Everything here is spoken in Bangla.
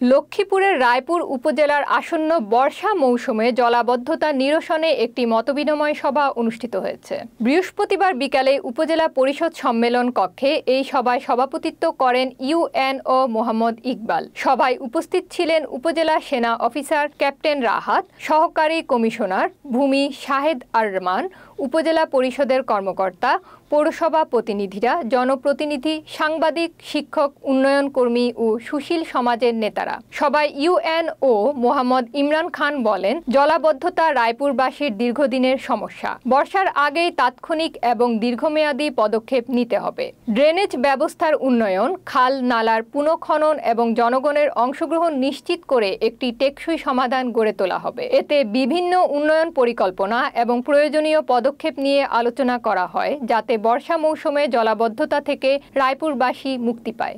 লক্ষ্মীপুরের রায়পুর উপজেলার আসন্ন বর্ষা মৌসুমে জলাবদ্ধতা নিরসনে একটি মতবিনিময় সভা অনুষ্ঠিত হয়েছে। বৃহস্পতিবার বিকালে উপজেলা পরিষদ সম্মেলন কক্ষে এই সভায় সভাপতিত্ব করেন ইউএনও মোহাম্মদ ইকবাল। সভায় উপস্থিত ছিলেন উপজেলা সেনা অফিসার ক্যাপ্টেন রাহাত, সহকারী কমিশনার ভূমি শাহেদ আরমান, উপজেলা পরিষদের কর্মকর্তা, পৌরসভা প্রতিনিধিরা, জনপ্রতিনিধি, সাংবাদিক, শিক্ষক, উন্নয়ন কর্মী ও সুশীল সমাজের নেতারা। সবাই ইউএনও মোহাম্মদ ইমরান খান বলেন, জলাবদ্ধতা রায়পুরবাসীর দীর্ঘদিনের সমস্যা। বর্ষার আগেই তাৎক্ষণিক এবং দীর্ঘমেয়াদী পদক্ষেপ নিতে হবে। ড্রেনেজ ব্যবস্থার উন্নয়ন, খাল নালার পুনঃখনন এবং জনগণের অংশগ্রহণ নিশ্চিত করে একটি টেকসই সমাধান গড়ে তোলা হবে। এতে বিভিন্ন উন্নয়ন পরিকল্পনা এবং প্রয়োজনীয় পদক্ষেপ নিয়ে আলোচনা করা হয়, যাতে বর্ষা মৌসুমে জলাবদ্ধতা থেকে রায়পুরবাসী মুক্তি পায়।